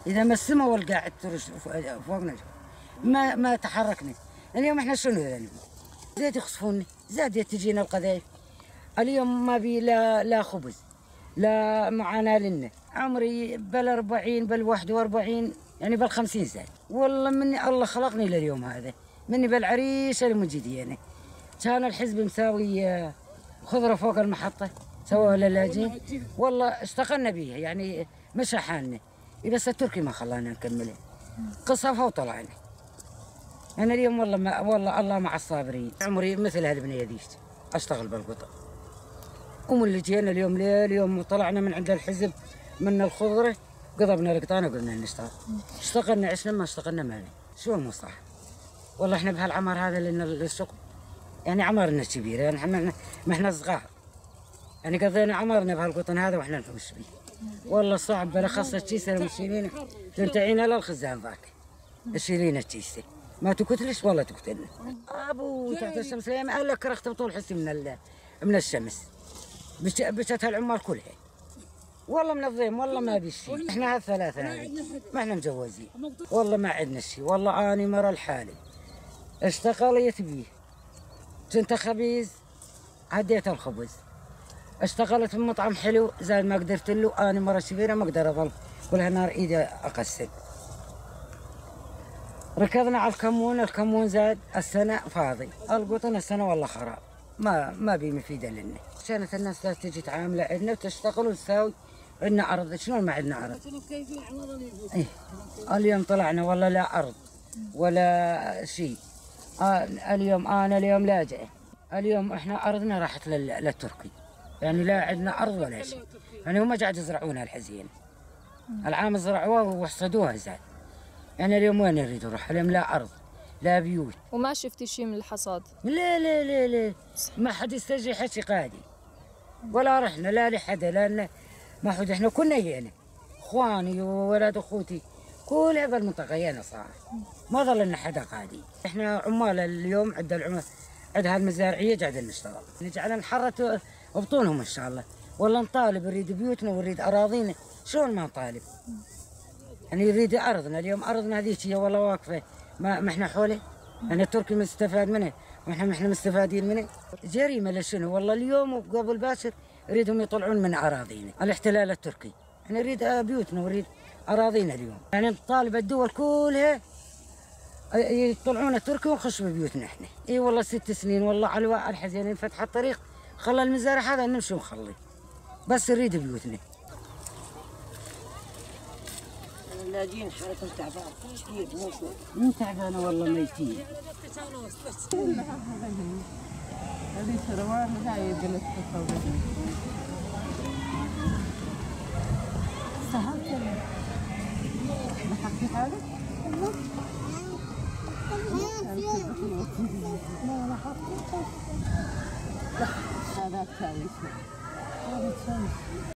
إذا ما السماء والقاعد ترش فوقنا ما تحركنا. اليوم إحنا شنو ذنب؟ زاد يخصفوني، زاد تجينا القذايف. اليوم ما بي لا خبز، لا معانا لنا. عمري بل 40 بل 41 يعني بل 50 زاد. والله مني الله خلقني لليوم هذا، مني بالعريشة المجدية أنا. كان الحزب مساوي خضرة فوق المحطة سووها للاجئين، والله اشتغلنا بيها يعني مشى حالنا، بس التركي ما خلانا نكملها، قصفها وطلعنا. أنا اليوم والله الله مع الصابرين. عمري مثل هالبنية ذيك أشتغل بالقطع. ومن اللي جينا اليوم اليوم طلعنا من عند الحزب من الخضرة قضبنا القطانة وقلنا نشتغل. اشتغلنا عشنا ما اشتغلنا مالي. شو المصلحة؟ والله احنا بهالعمر هذا لنا الشغل يعني عمرنا كبير، يعني ما احنا صغار، يعني قضينا عمرنا بهالقطن هذا واحنا نحوش بيه. والله صعب بلا خاصة الكيسة المشيلين تنتعينا للخزان ذاك. تشيلين الكيسة ما تقتلش والله تقتلنا. ابو تحت الشمس ليه قال لك رخت بطول حسي من الشمس. بشت هالعمر كلها. والله منظم والله ما بي شيء. احنا هالثلاثة هذه ما احنا مجوزين. والله ما عندنا شيء، والله اني مرة لحالي. اشتغلت بيه. كنت خبيز عديت الخبز. اشتغلت في مطعم حلو زاد ما قدرت له، انا مرة كبيرة ما اقدر اظل كل هالنهار ايدي اقسم. ركضنا على الكمون زاد السنة فاضي، القطن السنة والله خراب، ما بي مفيدة لنا. كانت الناس تجي تعامل عندنا وتشتغل وتساوي عندنا عرض، شلون ما عندنا عرض؟ إيه؟ اليوم طلعنا والله لا أرض ولا شيء. اليوم لاجئة. اليوم احنا أرضنا راحت للتركي، يعني لا عندنا أرض ولا شيء، يعني هم قاعد يزرعونها الحزين. العام زرعوها وحصدوها زاد. يعني اليوم وين نريد نروح؟ اليوم لا أرض لا بيوت. وما شفتي شيء من الحصاد؟ لا لا لا لا ما حد يستجي حكي قادي ولا رحنا لا لحدا لأن ما حد. احنا كنا هنا اخواني وولاد اخوتي كل هذا المنطقة هنا صار ما ظل لنا حدا قادي. احنا عمال اليوم عند العمال عند هالمزارعية قاعدين نشتغل، نجعل نحرت بطونهم ان شاء الله. والله نطالب نريد بيوتنا ونريد اراضينا، شلون ما نطالب؟ يعني يريد ارضنا. اليوم ارضنا هذيك هي والله واقفه ما احنا حوله. انا التركي مستفاد منه واحنا ما احنا مستفادين منه. جريمه لشنو والله. اليوم وقبل باكر يريدهم يطلعون من اراضينا الاحتلال التركي. احنا نريد بيوتنا ونريد اراضينا اليوم. يعني نطالب الدول كلها يطلعون التركي ونخش ببيوتنا احنا. اي والله 6 سنين والله على الحزين فتح الطريق خلى المزارع هذا نمشي ونخلي، بس نريد بيوتنا. لاجين حالتهم تعبان كثير مو تعبانه والله ميتين. هذه شروار هاي جلست تصورني. سهلت لحقتي حالك؟ لا هذا تساوي شيء.